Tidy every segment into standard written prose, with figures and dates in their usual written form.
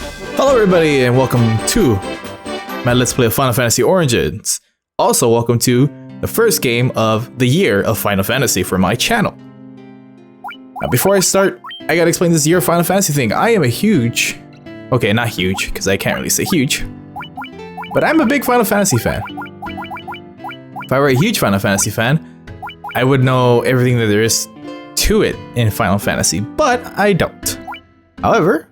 Hello everybody and welcome to my Let's Play of Final Fantasy Origins. Also welcome to the first game of the year of Final Fantasy for my channel. Now before I start, I gotta explain this year of Final Fantasy thing. I am a huge, okay not huge because I can't really say huge, but I'm a big Final Fantasy fan. If I were a huge Final Fantasy fan, I would know everything that there is to it in Final Fantasy, but I don't. However,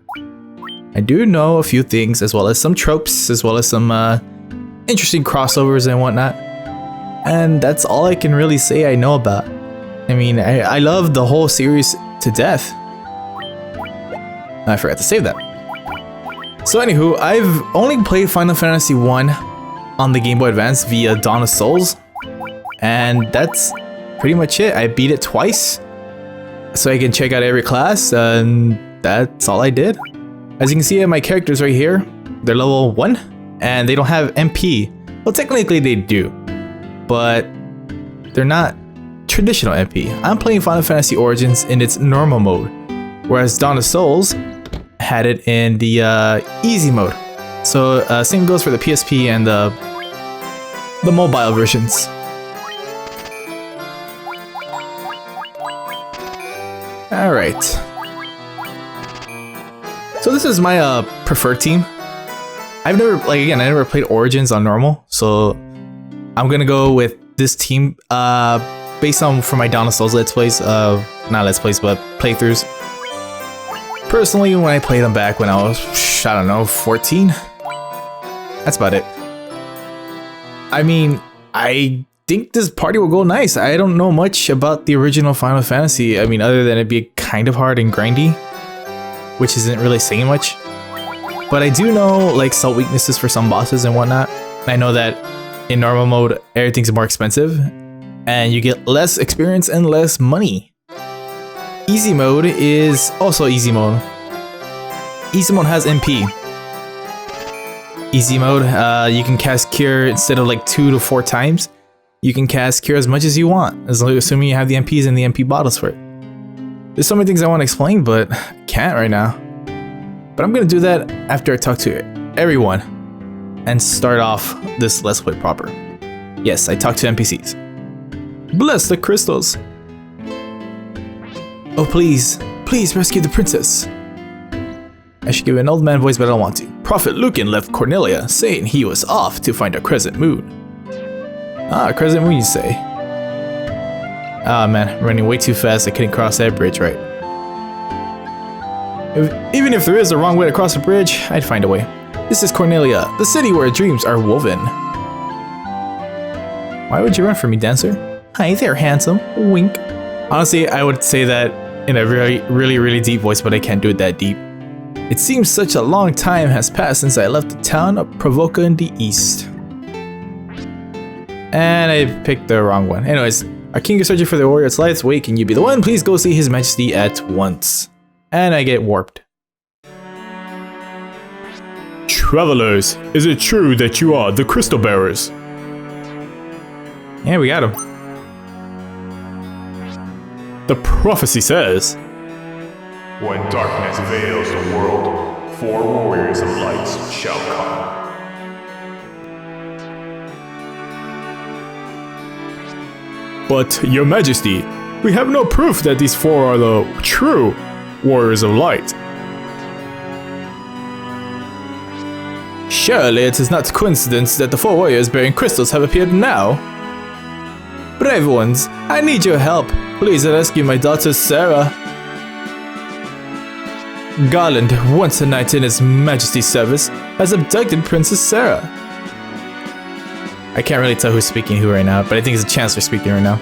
I do know a few things, as well as some tropes, as well as some interesting crossovers and whatnot. And that's all I can really say I know about. I mean, I love the whole series to death. I forgot to save that. So anywho, I've only played Final Fantasy 1 on the Game Boy Advance via Dawn of Souls. And that's pretty much it. I beat it twice, so I can check out every class, and that's all I did. As you can see, my characters right here, they're level 1, and they don't have MP. Well, technically they do, but they're not traditional MP. I'm playing Final Fantasy Origins in its normal mode, whereas Dawn of Souls had it in the easy mode. So same goes for the PSP and the mobile versions. All right. So this is my preferred team. I've never, I never played Origins on normal, so I'm gonna go with this team based on for my Dawn of Souls Let's Plays, not Let's Plays, but playthroughs. Personally, when I played them back when I was, I don't know, 14, that's about it. I mean, I think this party will go nice. I don't know much about the original Final Fantasy. I mean, other than it be kind of hard and grindy, which isn't really saying much. But I do know like salt weaknesses for some bosses and whatnot. I know that in normal mode, everything's more expensive and you get less experience and less money. Easy mode is also easy mode. Easy mode has MP. Easy mode, you can cast Cure instead of like 2 to 4 times. You can cast Cure as much as you want, as long assuming you have the MPs and the MP bottles for it. There's so many things I want to explain, but I can't right now. But I'm gonna do that after I talk to everyone and start off this Let's Play proper. Yes, I talk to NPCs. Bless the crystals. Oh please, please rescue the princess. I should give an old man voice, but I don't want to. Prophet Lucan left Cornelia, saying he was off to find a crescent moon. Ah, crescent moon you say. Ah man, I'm running way too fast. I couldn't cross that bridge right. Even if there is a wrong way to cross a bridge, I'd find a way. This is Cornelia, the city where dreams are woven. Why would you run from me, dancer? Hi there, handsome. Wink. Honestly, I would say that in a really deep voice, but I can't do it that deep. It seems such a long time has passed since I left the town of Provoca in the east. And I picked the wrong one. Anyways, our king is searching for the warrior's life. Wait, can you be the one? Please go see his majesty at once. And I get warped. Travelers, is it true that you are the crystal bearers? Yeah, we got him. The prophecy says, when darkness veils the world, 4 warriors of light shall come. but your majesty, we have no proof that these 4 are the true warriors of light. Surely it is not coincidence that the 4 warriors bearing crystals have appeared now. Brave ones, I need your help. Please rescue my daughter Sarah. Garland, once a knight in his majesty's service, has abducted Princess Sarah. I can't really tell who's speaking who right now, but I think it's a Chancellor speaking right now.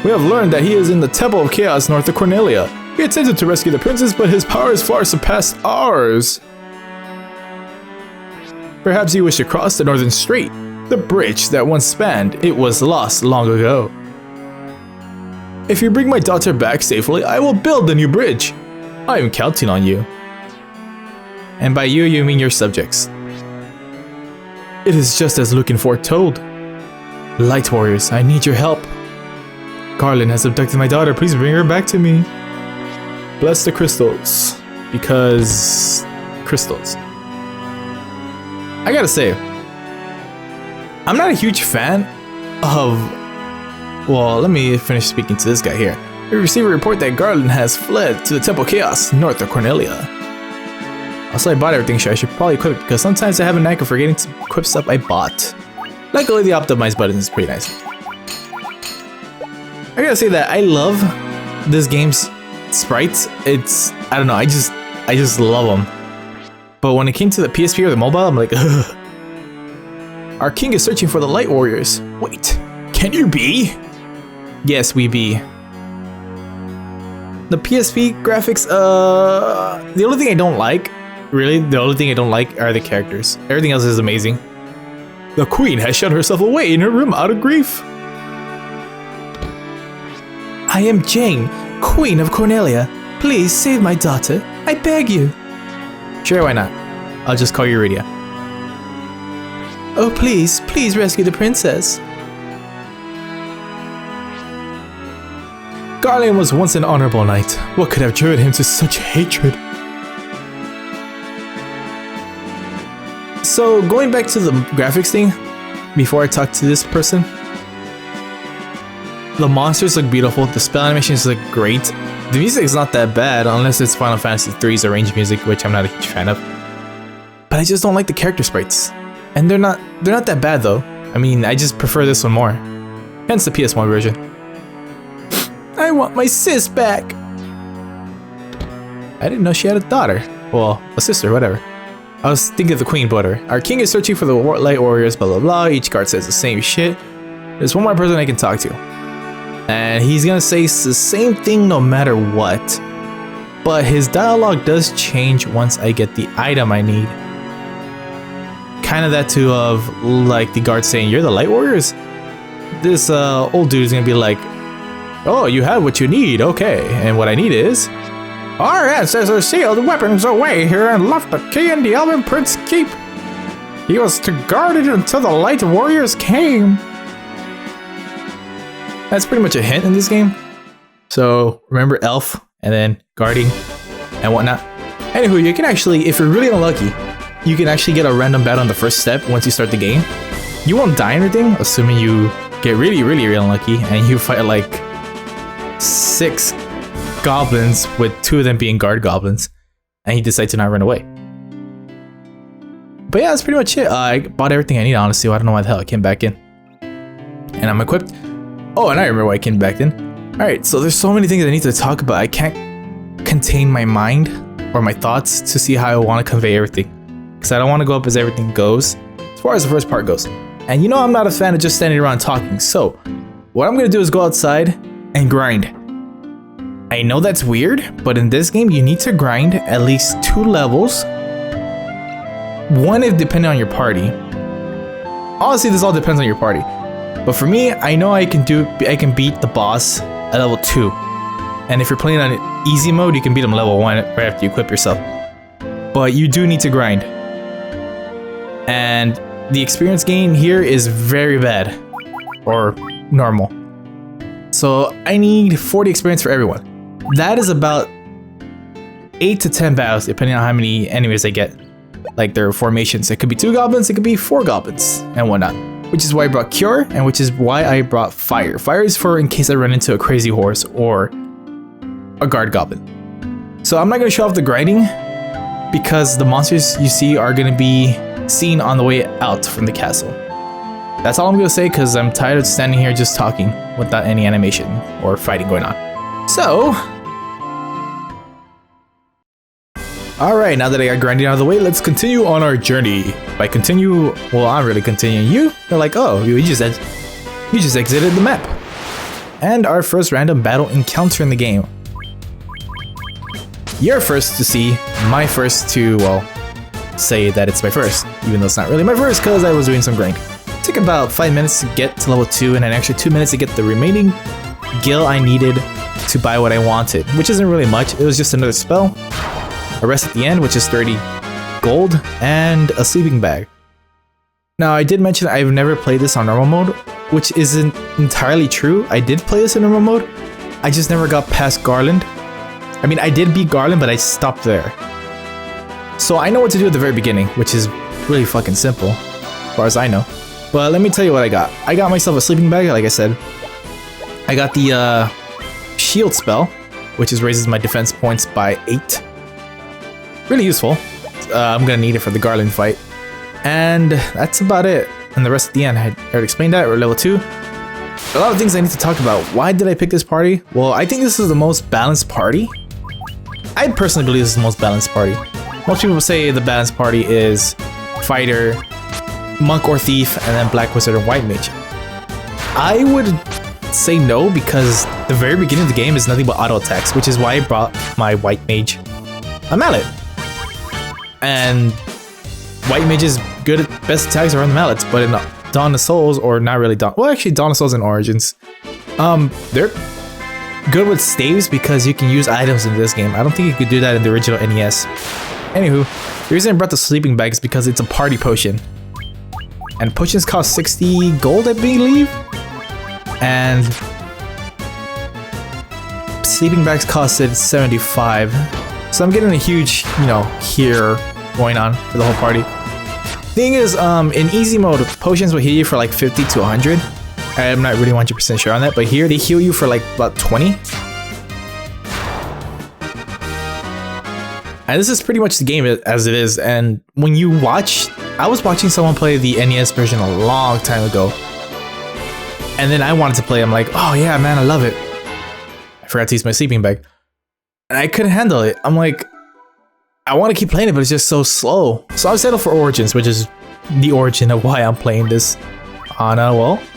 We have learned that he is in the Temple of Chaos north of Cornelia. He attempted to rescue the princess, but his powers far surpass ours. Perhaps you wish to cross the Northern Strait, the bridge that once spanned. It was lost long ago. If you bring my daughter back safely, I will build the new bridge. I am counting on you. And by you mean your subjects. It is just as Lucan foretold. Light warriors, I need your help. Garland has abducted my daughter. Please bring her back to me. Bless the crystals. Because crystals. I gotta say, I'm not a huge fan of... Well, let me finish speaking to this guy here. We receive a report that Garland has fled to the Temple Chaos, north of Cornelia. Also, I bought everything, so I should probably equip it, because sometimes I have a knack of forgetting to equip stuff I bought. Luckily, the optimize button is pretty nice. I gotta say that I love this game's sprites. It's... I don't know, I just love them. But when it came to the PSP or the mobile, I'm like, ugh. Our king is searching for the Light Warriors. Wait, can you be? Yes, we be. The PSP graphics, the only thing I don't like, really, the only thing I don't like are the characters. Everything else is amazing. The queen has shut herself away in her room out of grief. I am Jane, Queen of Cornelia. Please save my daughter. I beg you. Sure, why not? I'll just call you Iridia. Oh, please, please rescue the princess. Garland was once an honorable knight. What could have driven him to such hatred? So, going back to the graphics thing, before I talk to this person, the monsters look beautiful, the spell animations look great. The music is not that bad, unless it's Final Fantasy III's arranged music, which I'm not a huge fan of. But I just don't like the character sprites. And they're not that bad though. I mean, I just prefer this one more. Hence the PS1 version. I want my sis back! I didn't know she had a daughter. Well, a sister, whatever. I was thinking of the queen, but our king is searching for the Light Warriors, blah blah blah. Each card says the same shit. There's one more person I can talk to. And he's gonna say the same thing no matter what. But his dialogue does change once I get the item I need. Kind of that too of like the guard saying, "You're the Light Warriors?" This old dude is gonna be like, "Oh, you have what you need, okay. And what I need is..." Our ancestors sealed weapons away here and left the key in the Elven Prince's keep. He was to guard it until the Light Warriors came. That's pretty much a hint in this game. So remember elf and then guarding and whatnot. Anywho, you can actually, if you're really unlucky, you can actually get a random battle on the first step once you start the game. You won't die or anything, assuming you get really unlucky and you fight like 6 goblins with 2 of them being guard goblins and you decide to not run away. But yeah, that's pretty much it. I bought everything I need, honestly. I don't know why the hell I came back in. And I'm equipped. Oh, and I remember why I came back in. Alright, so there's so many things I need to talk about. I can't contain my mind or my thoughts to see how I want to convey everything. Because I don't want to go up as everything goes, as far as the first part goes. And you know I'm not a fan of just standing around talking, so what I'm going to do is go outside and grind. I know that's weird, but in this game you need to grind at least 2 levels. 1 if depending on your party. Honestly, this all depends on your party. But for me, I know I can beat the boss at level 2. And if you're playing on easy mode, you can beat him level 1 right after you equip yourself. But you do need to grind. And the experience gain here is very bad. Or normal. So I need 40 experience for everyone. That is about 8 to 10 battles, depending on how many enemies I get. Like their formations. It could be 2 goblins, it could be 4 goblins, and whatnot. Which is why I brought Cure, and which is why I brought Fire. Fire is for in case I run into a crazy horse or a guard goblin. So I'm not going to show off the grinding, because the monsters you see are going to be seen on the way out from the castle. That's all I'm going to say, because I'm tired of standing here just talking without any animation or fighting going on. So... Alright, now that I got grinding out of the way, let's continue on our journey. By continue, well, I'm really continuing. You're like, oh, you just exited the map. And our first random battle encounter in the game. You're first to see, my first to, well, say that it's my first. Even though it's not really my first, because I was doing some grind. It took about 5 minutes to get to level 2, and an extra 2 minutes to get the remaining gil I needed to buy what I wanted. Which isn't really much, it was just another spell. A rest at the end, which is 30 gold, and a sleeping bag. Now, I did mention I've never played this on normal mode, which isn't entirely true. I did play this in normal mode, I just never got past Garland. I mean, I did beat Garland, but I stopped there. So I know what to do at the very beginning, which is really fucking simple, as far as I know. But let me tell you what I got. I got myself a sleeping bag, like I said. I got the shield spell, which raises my defense points by 8. Really useful. I'm gonna need it for the Garland fight. And that's about it. And the rest at the end, I already explained that. We're level 2. A lot of things I need to talk about. Why did I pick this party? Well, I think this is the most balanced party. I personally believe this is the most balanced party. Most people say the balanced party is fighter, monk or thief, and then black wizard or white mage. I would say no, because the very beginning of the game is nothing but auto attacks, which is why I brought my white mage a mallet. And white mage's good at best attacks are on the mallets, but in Dawn of Souls, or not really Dawn, well actually Dawn of Souls and Origins, they're good with staves because you can use items in this game. I don't think you could do that in the original NES. Anywho, the reason I brought the sleeping bag is because it's a party potion. And potions cost 60 gold, I believe. And sleeping bags costed 75. So I'm getting a huge, here going on for the whole party. Thing is, in easy mode, potions will heal you for like 50 to 100. I'm not really 100% sure on that, but here they heal you for like about 20. And this is pretty much the game as it is. And when you watch, I was watching someone play the NES version a long time ago. And then I wanted to play. I'm like, oh yeah, man, I love it. I forgot to use my sleeping bag. And I couldn't handle it. I'm like, I want to keep playing it, but it's just so slow. So I settled for Origins, which is the origin of why I'm playing this on,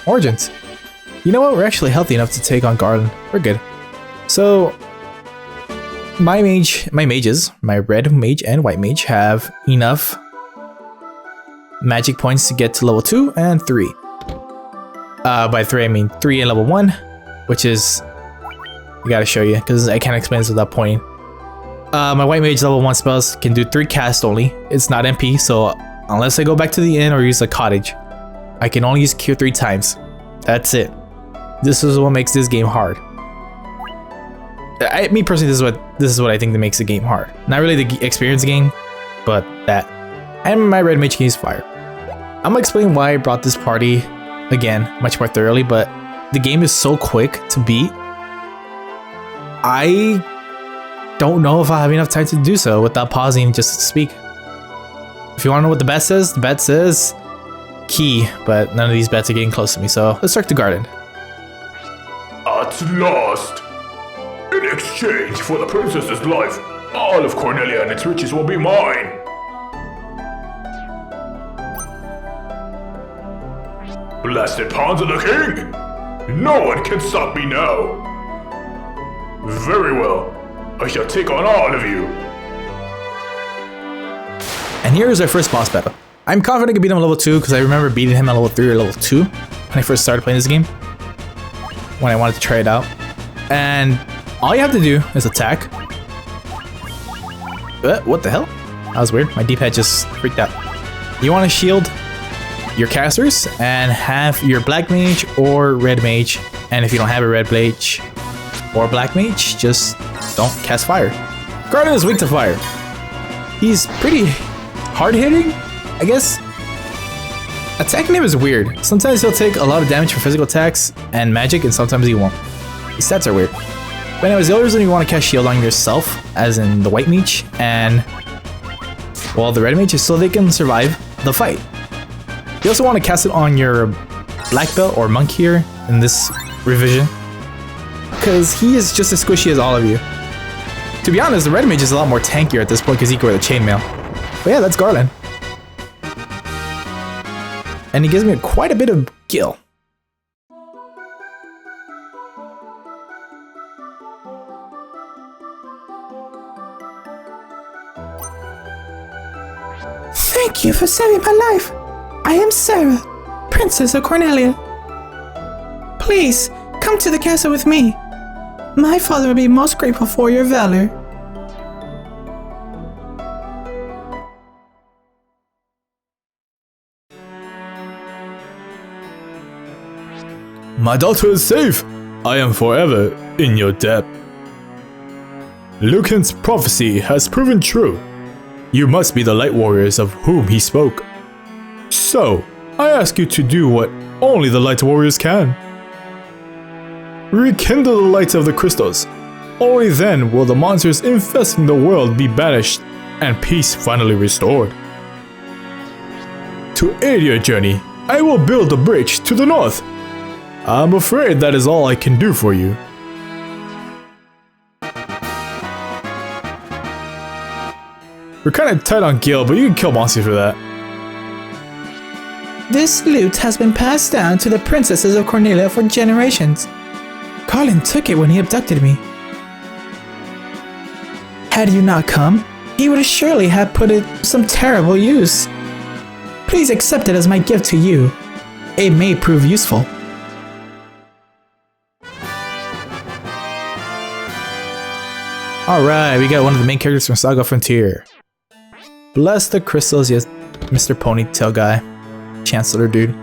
Origins. You know what? We're actually healthy enough to take on Garland. We're good. So my mages, my red mage and white mage have enough magic points to get to level 2 and 3. By 3, I mean 3 in level 1, which is, I gotta show you, because I can't explain this without pointing. My white mage level 1 spells can do 3 casts only. It's not MP, so unless I go back to the inn or use a cottage, I can only use Q 3 times. That's it. This is what makes this game hard. Me personally, this is what I think that makes the game hard. Not really the experience game, but that. And my red mage can use fire. I'm gonna explain why I brought this party again much more thoroughly, but the game is so quick to beat. I don't know if I have enough time to do so without pausing just to speak. If you want to know what the bet says, key, but none of these bets are getting close to me, so let's start the garden. At last! In exchange for the princess's life, all of Cornelia and its riches will be mine! Blessed pawns of the king! No one can stop me now! Very well, I shall take on all of you! And here is our first boss battle. I'm confident I can beat him at level 2 because I remember beating him at level 3 or level 2 when I first started playing this game. When I wanted to try it out. And all you have to do is attack. What the hell? That was weird. My D-pad just freaked out. You want to shield your casters and have your black mage or red mage. And if you don't have a red mage or black mage, just don't cast fire. Garden is weak to fire. He's pretty hard-hitting, I guess. Attacking him is weird. Sometimes he'll take a lot of damage for physical attacks and magic, and sometimes he won't. His stats are weird. But anyways, the other reason you want to cast shield on yourself, as in the white mage, and well, the red mage, is so they can survive the fight. You also want to cast it on your black belt or monk here in this revision, because he is just as squishy as all of you. To be honest, the red mage is a lot more tankier at this point because he can wear the chainmail. But yeah, that's Garland. And he gives me quite a bit of gil. Thank you for saving my life. I am Sarah, Princess of Cornelia. Please, come to the castle with me. My father will be most grateful for your valor. My daughter is safe. I am forever in your debt. Lucan's prophecy has proven true. You must be the light warriors of whom he spoke. So, I ask you to do what only the Light Warriors can. Rekindle the lights of the crystals. Only then will the monsters infesting the world be banished and peace finally restored. To aid your journey, I will build a bridge to the north. I'm afraid that is all I can do for you. We're kind of tight on Gil, but you can kill Monsi for that. This loot has been passed down to the princesses of Cornelia for generations. Carlin took it when he abducted me. Had you not come, he would surely have put it to some terrible use. Please accept it as my gift to you. It may prove useful. Alright, we got one of the main characters from Saga Frontier. Bless the crystals, yes, Mr. Ponytail guy. Chancellor dude.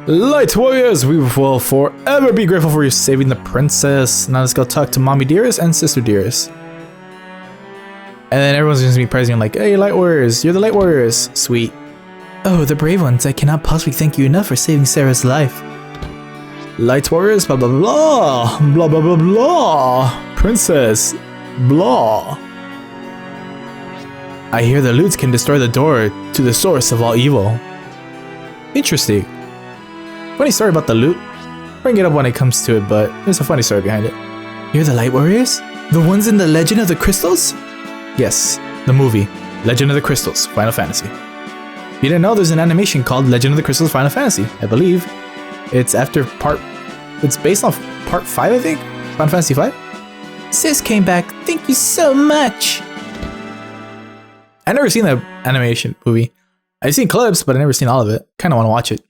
Light Warriors, we will forever be grateful for you saving the princess. Now let's go talk to Mommy Dearest and Sister Dearest. And then everyone's going to be praising like, hey, Light Warriors, you're the Light Warriors. Sweet. Oh, the brave ones, I cannot possibly thank you enough for saving Sarah's life. Light Warriors, blah blah blah, blah blah blah blah. Princess, blah. I hear the loots can destroy the door to the source of all evil. Interesting. Funny story about the loot. Bring it up when it comes to it, but there's a funny story behind it. You're the Light Warriors? The ones in the Legend of the Crystals? Yes, the movie, Legend of the Crystals, Final Fantasy. If you didn't know, there's an animation called Legend of the Crystals Final Fantasy, I believe. It's based off part 5, I think? Final Fantasy 5? Sis came back, thank you so much! I've never seen the animation movie. I've seen clips, but I've never seen all of it. Kinda wanna watch it.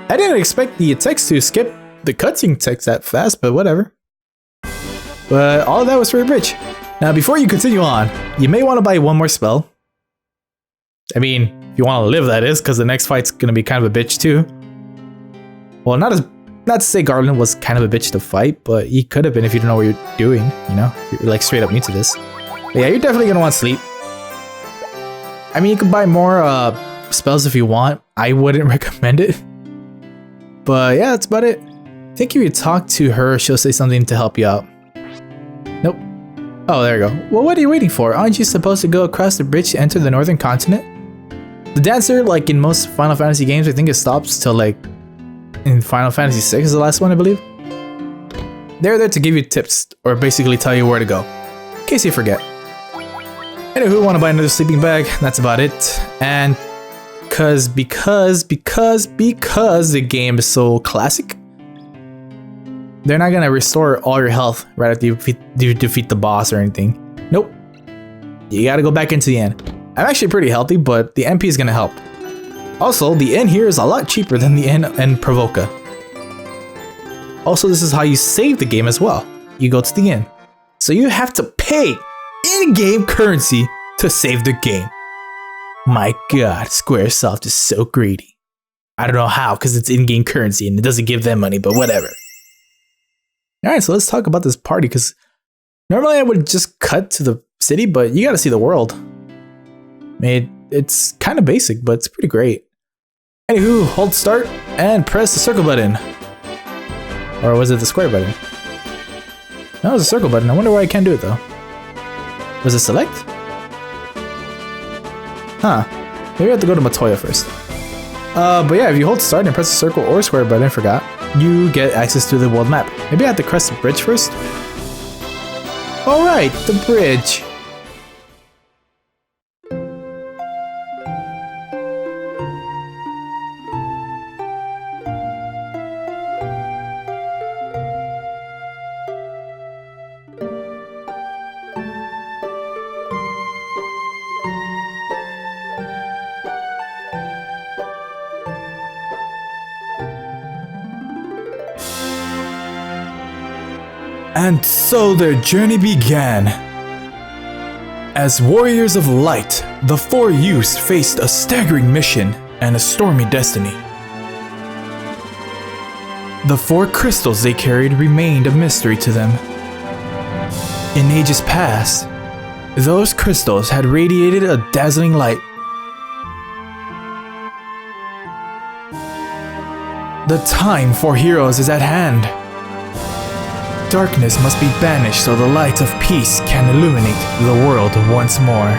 I didn't expect the text to skip the cutscene text that fast, but whatever. But all of that was for a bridge. Now, before you continue on, you may want to buy one more spell. I mean, if you want to live, that is, because the next fight's going to be kind of a bitch too. Well, not to say Garland was kind of a bitch to fight, but he could have been if you don't know what you're doing, you know? You're like straight up new to this. But yeah, you're definitely going to want sleep. I mean, you can buy more spells if you want. I wouldn't recommend it. But yeah, that's about it. I think if you talk to her, she'll say something to help you out. Nope. Oh, there you go. Well, what are you waiting for? Aren't you supposed to go across the bridge to enter the northern continent? The dancer, like in most Final Fantasy games, I think it stops till like in Final Fantasy 6 is the last one, I believe. They're there to give you tips, or basically tell you where to go, in case you forget. Anywho, want to buy another sleeping bag? That's about it. And because the game is so classic, they're not gonna restore all your health right after you defeat the boss or anything. Nope. You gotta go back into the inn. I'm actually pretty healthy, but the MP is gonna help. Also, the inn here is a lot cheaper than the inn in Provoca. Also, this is how you save the game as well. You go to the inn. So you have to pay in-game currency to save the game. My god, Squaresoft is so greedy. I don't know how, because it's in-game currency and it doesn't give them money, but whatever. Alright, so let's talk about this party, because normally I would just cut to the city, but you gotta see the world. I mean, it's kind of basic, but it's pretty great. Anywho, hold start and press the circle button. Or was it the square button? No, it was a circle button. I wonder why I can't do it though. Was it select? Huh. Maybe I have to go to Matoya first. But yeah, if you hold start and press the circle or square button, I forgot, you get access to the world map. Maybe I have to cross the bridge first? Alright, the bridge. And so their journey began. As warriors of light, the four youths faced a staggering mission and a stormy destiny. The four crystals they carried remained a mystery to them. In ages past, those crystals had radiated a dazzling light. The time for heroes is at hand. Darkness must be banished so the light of peace can illuminate the world once more.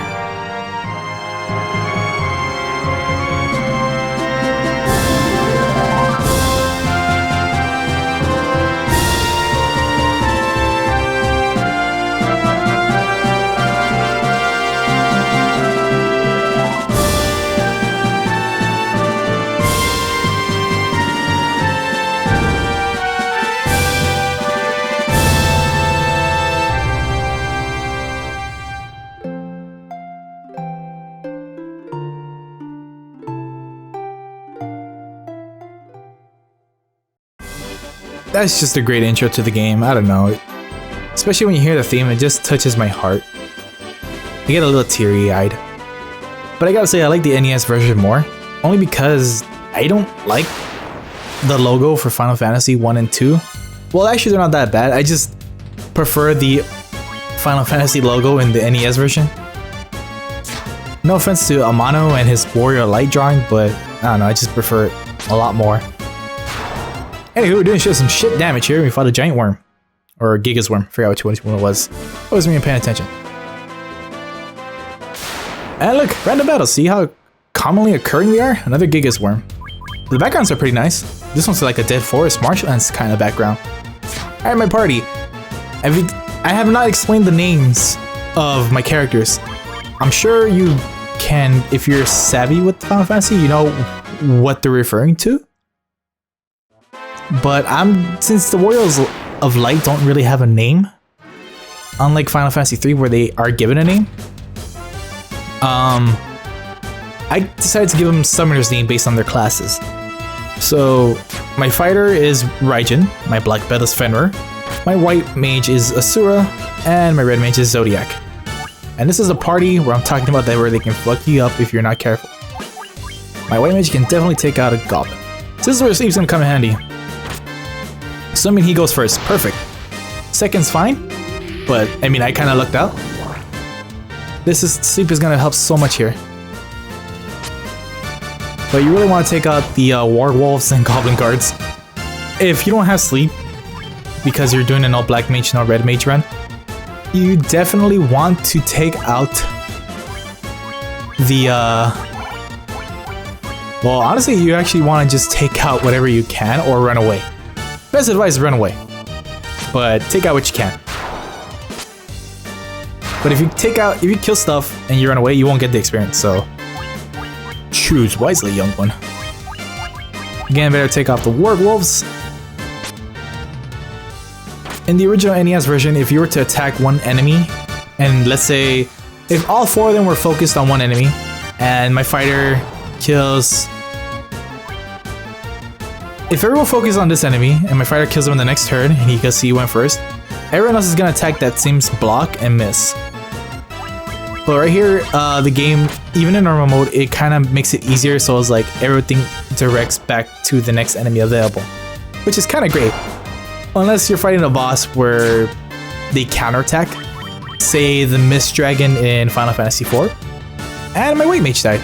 That's just a great intro to the game. I don't know. Especially when you hear the theme, it just touches my heart. I get a little teary-eyed. But I gotta say, I like the NES version more. Only because I don't like the logo for Final Fantasy 1 and 2. Well, actually, they're not that bad. I just prefer the Final Fantasy logo in the NES version. No offense to Amano and his Warrior Light drawing, but I don't know, I just prefer it a lot more. Anywho, we're doing some shit damage here. We fought a giant worm. Or a Gigas worm. I forgot which one it was. I wasn't even paying attention. And look, random battles. See how commonly occurring they are? Another Gigas worm. The backgrounds are pretty nice. This one's like a dead forest marshlands kind of background. Alright, my party. I have not explained the names of my characters. I'm sure you can, if you're savvy with Final Fantasy, you know what they're referring to. But since the Warriors of Light don't really have a name, unlike Final Fantasy 3 where they are given a name, I decided to give them Summoner's name based on their classes. So my fighter is Raijin, my black belt is Fenrir, my white mage is Asura, and my red mage is Zodiac. And this is a party where I'm talking about that where they can fuck you up if you're not careful. My white mage can definitely take out a goblin. So this is where sleep's gonna come in handy. Assuming he goes first, perfect. Second's fine, but I mean I kinda lucked out. Sleep is gonna help so much here. But you really want to take out the Warwolves and Goblin Guards. If you don't have sleep, because you're doing an all black mage and all red mage run, you definitely want to take out the well, honestly, you actually want to just take out whatever you can or run away. Best advice is run away, but take out what you can. But if you kill stuff and you run away, you won't get the experience, so choose wisely, young one. Again, better take off the Warwolves. In the original NES version, if you were to attack one enemy, and let's say if all four of them were focused on one enemy, and my fighter kills... If everyone focuses on this enemy, and my fighter kills him in the next turn, and he can see he went first, everyone else is gonna attack that same block and miss. But right here, the game, even in normal mode, it kind of makes it easier, so it's like everything directs back to the next enemy available, which is kind of great. Unless you're fighting a boss where they counterattack, say the Mist Dragon in Final Fantasy IV, and my white mage died.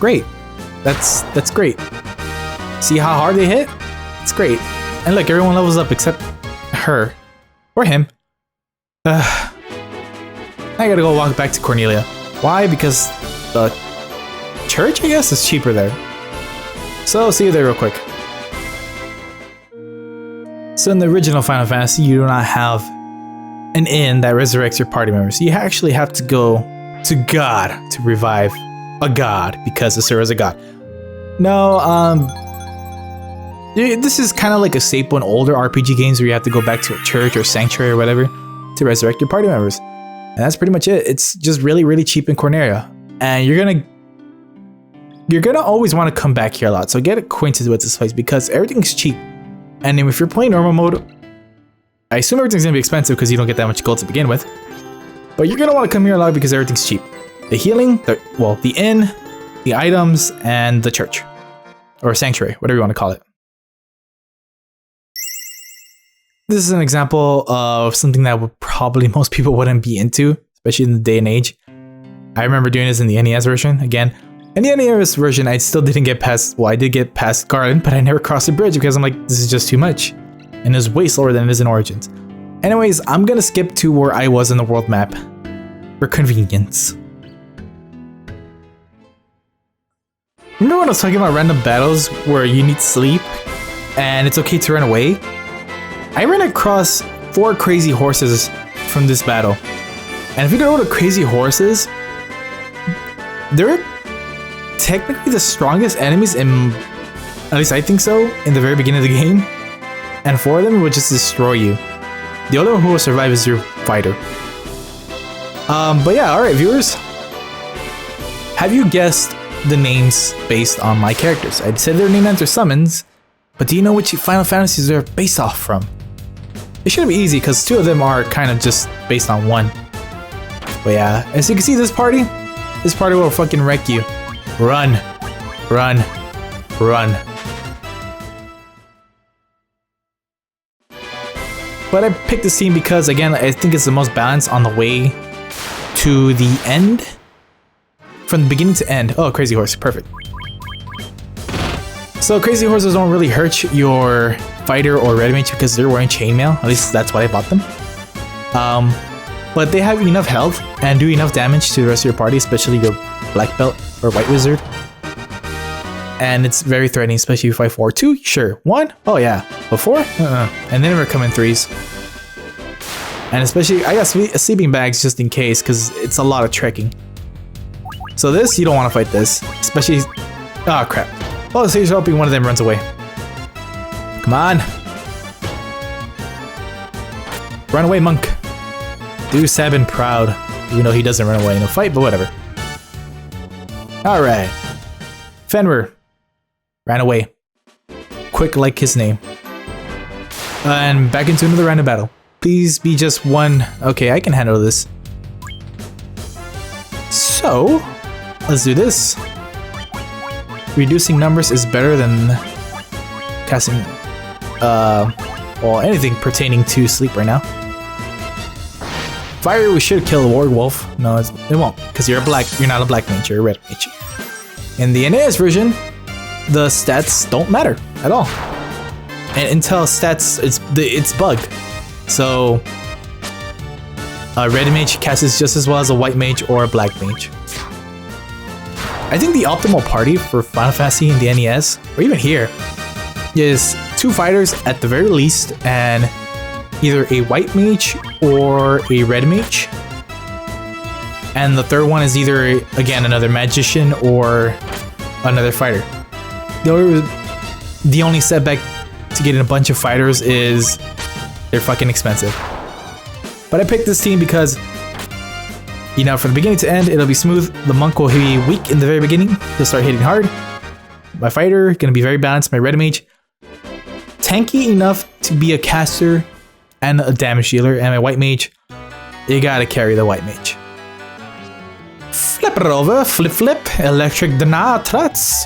Great, that's great. See how hard they hit? It's great. And look, everyone levels up except her. Or him. I gotta go walk back to Cornelia. Why? Because the church, I guess, is cheaper there. So, see you there real quick. So in the original Final Fantasy, you do not have an inn that resurrects your party members. You actually have to go to God to revive a god, because Asura is a god. No, this is kind of like a staple in older RPG games where you have to go back to a church or sanctuary or whatever to resurrect your party members. And that's pretty much it. It's just really, really cheap in Cornelia. And you're gonna always want to come back here a lot. So get acquainted with this place because everything's cheap. And if you're playing normal mode, I assume everything's gonna be expensive because you don't get that much gold to begin with. But you're gonna want to come here a lot because everything's cheap. The healing, the inn, the items, and the church. Or sanctuary, whatever you want to call it. This is an example of something that would probably most people wouldn't be into, especially in the day and age. I remember doing this in the NES version. Again, in the NES version, I still didn't get past, well, I did get past Garland, but I never crossed the bridge because I'm like, this is just too much. And it's way slower than it is in Origins. Anyways, I'm gonna skip to where I was in the world map for convenience. Remember when I was talking about random battles where you need sleep and it's okay to run away? I ran across 4 crazy horses from this battle. And if you go to crazy horses, they're technically the strongest enemies in, at least I think so, in the very beginning of the game. And 4 of them would just destroy you. The only one who will survive is your fighter. But yeah, alright viewers. Have you guessed the names based on my characters? I said their name after summons, but do you know which Final Fantasies they're based off from? It shouldn't be easy because 2 of them are kind of just based on 1. But yeah, as you can see, this party will fucking wreck you. Run, run, run. But I picked this team because, again, I think it's the most balanced on the way to the end. From the beginning to end. Oh, crazy horse, perfect. So crazy horses don't really hurt your fighter or red mage because they're wearing chainmail. At least that's why I bought them. But they have enough health and do enough damage to the rest of your party, especially your black belt or white wizard. And it's very threatening, especially if you fight 4. 2, sure. 1, oh yeah. But 4, and then we're coming 3s. And especially, I got sleeping bags just in case, because it's a lot of trekking. So this, you don't want to fight this, especially. Oh crap! Oh, so he's hoping one of them runs away. Come on, run away, monk. Do Sabin proud, even though he doesn't run away in a fight, but whatever. All right, Fenrir ran away, quick like his name, and back into another random battle. Please be just 1. Okay, I can handle this. So, let's do this. Reducing numbers is better than casting, well, anything pertaining to sleep right now. Fire, we should kill a warwolf. No, it won't, because you're not a black mage, you're a red mage. In the NES version, the stats don't matter at all. And Intel stats, it's bugged. So, a red mage casts just as well as a white mage or a black mage. I think the optimal party for Final Fantasy in the NES, or even here, is 2 fighters at the very least, and either a white mage or a red mage. And the third one is either, again, another magician or another fighter. The only setback to getting a bunch of fighters is they're fucking expensive. But I picked this team because, you know, from the beginning to end, it'll be smooth. The monk will be weak in the very beginning. He'll start hitting hard. My fighter, gonna be very balanced. My red mage, tanky enough to be a caster and a damage dealer. And my white mage, you gotta carry the white mage. Flip it over, flip flip, electric denatrats.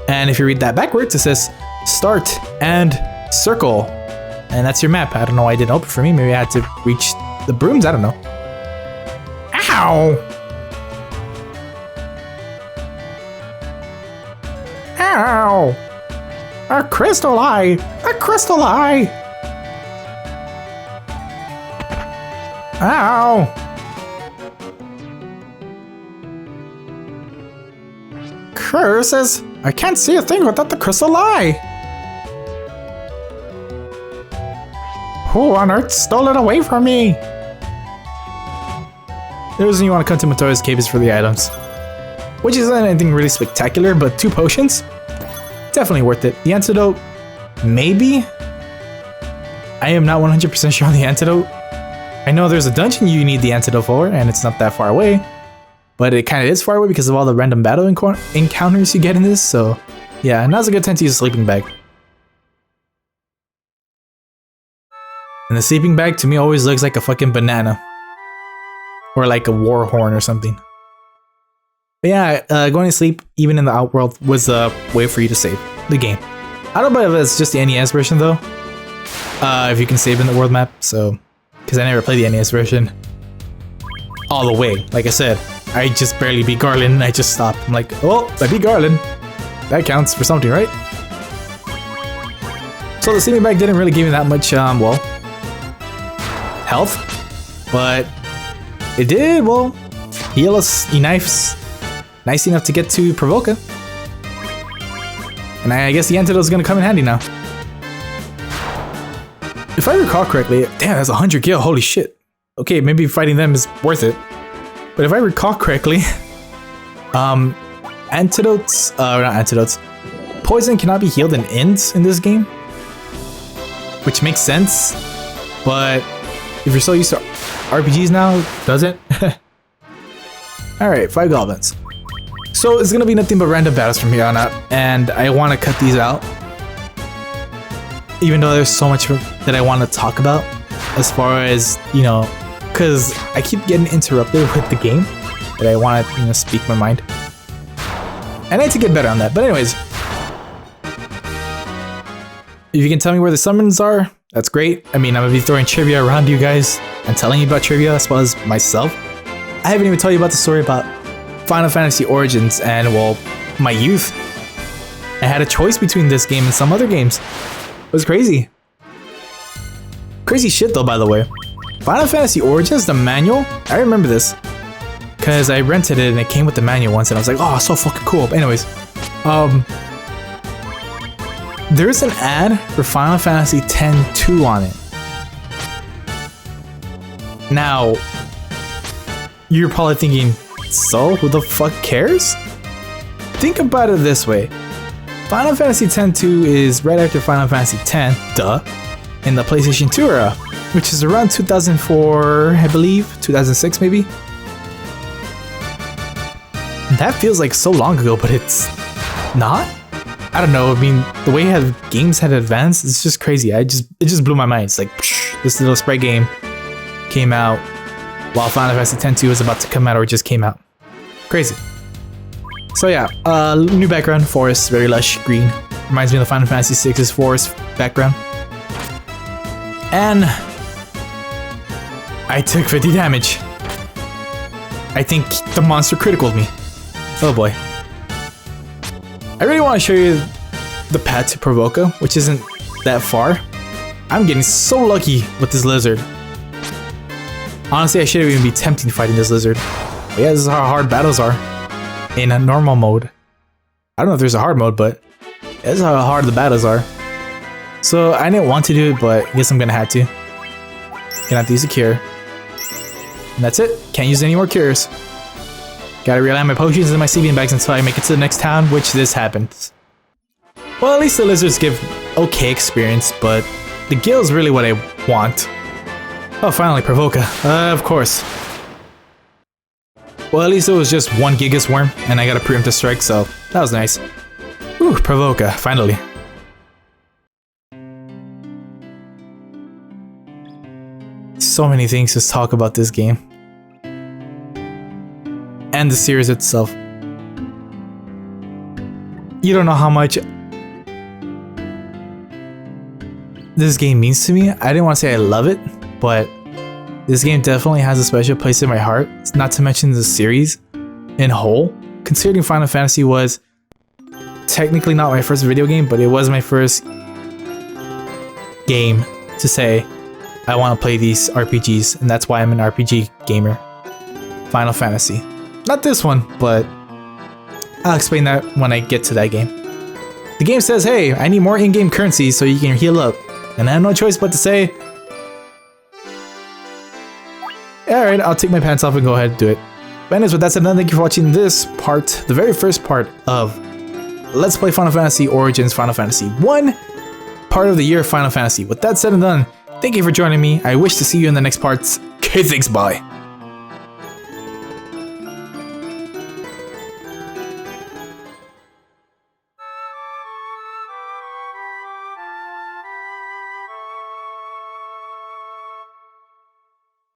And if you read that backwards, it says start and circle. And that's your map. I don't know why it didn't open for me. Maybe I had to reach the brooms. I don't know. Ow! Ow! A crystal eye! A crystal eye! Ow! Curses! I can't see a thing without the crystal eye! Who on earth stole it away from me? The reason you want to come to Matoya's cave is for the items. Which isn't anything really spectacular, but 2 potions? Definitely worth it. The antidote? Maybe? I am not 100% sure on the antidote. I know there's a dungeon you need the antidote for, and it's not that far away. But it kind of is far away because of all the random battle encounters you get in this, so... yeah, now's a good time to use a sleeping bag. And the sleeping bag to me always looks like a fucking banana. Or like a war horn or something. But yeah, going to sleep, even in the Outworld, was a way for you to save the game. I don't know if it's just the NES version though. If you can save in the world map, so... Because I never played the NES version all the way. Like I said, I just barely beat Garland and I just stopped. I'm like, oh, I beat Garland. That counts for something, right? So the sleeping bag didn't really give me that much, well, health. But it did, well, heal us nice enough to get to Provoca. And I guess the antidote's gonna come in handy now. If I recall correctly, damn, that's 100 gil, holy shit. Okay, maybe fighting them is worth it. But if I recall correctly, antidotes, not antidotes, poison cannot be healed in ints in this game. Which makes sense, but if you're so used to RPGs now, does it? Alright, 5 goblins. So it's gonna be nothing but random battles from here on out, and I want to cut these out. Even though there's so much that I want to talk about, as far as, you know, because I keep getting interrupted with the game, that I want to, you know, speak my mind. And I need to get better on that, but anyways. If you can tell me where the summons are, that's great. I mean, I'm gonna be throwing trivia around you guys and telling you about trivia as well as myself. I haven't even told you about the story about Final Fantasy Origins and, well, my youth. I had a choice between this game and some other games. It was crazy. Crazy shit though, by the way. Final Fantasy Origins, the manual, I remember this. Because I rented it and it came with the manual once and I was like, oh, so fucking cool. But anyways, there's an ad for Final Fantasy X-2 on it. Now, you're probably thinking, so who the fuck cares? Think about it this way. Final Fantasy X-2 is right after Final Fantasy X, duh, in the PlayStation 2 era, which is around 2004, I believe, 2006 maybe. That feels like so long ago, but it's not? I don't know, I mean, the way games had advanced, it's just crazy. It just blew my mind. It's like, psh, this little sprite game came out while Final Fantasy X-2 was about to come out or just came out. Crazy. So yeah, new background, forest, very lush, green. Reminds me of the Final Fantasy VI's forest background. And I took 50 damage. I think the monster criticaled me. Oh boy. I really want to show you the path to Provoca, which isn't that far. I'm getting so lucky with this lizard. Honestly, I shouldn't even be tempting fighting this lizard. But yeah, this is how hard battles are in a normal mode. I don't know if there's a hard mode, but this is how hard the battles are. So I didn't want to do it, but I guess I'm gonna have to. Gonna have to use a cure. And that's it. Can't use any more cures. Gotta rely on my potions and my sleeping bags until I make it to the next town, which this happens. Well, at least the lizards give okay experience, but the gil is really what I want. Oh, finally, Provoca. Of course. Well, at least it was just one Gigas worm, and I got a preemptive strike, so that was nice. Ooh, Provoca, finally. So many things to talk about this game. And the series itself. You don't know how much this game means to me. I didn't want to say I love it, but this game definitely has a special place in my heart. Not to mention the series in whole. Considering Final Fantasy was technically not my first video game, but it was my first game to say I want to play these RPGs, and that's why I'm an RPG gamer. Final Fantasy. Not this one, but I'll explain that when I get to that game. The game says, hey, I need more in-game currency so you can heal up. And I have no choice but to say, alright, I'll take my pants off and go ahead and do it. But anyways, with that said, thank you for watching this part, the very first part of Let's Play Final Fantasy Origins Final Fantasy 1, part of the year of Final Fantasy. With that said and done, thank you for joining me. I wish to see you in the next parts. Okay, thanks, bye.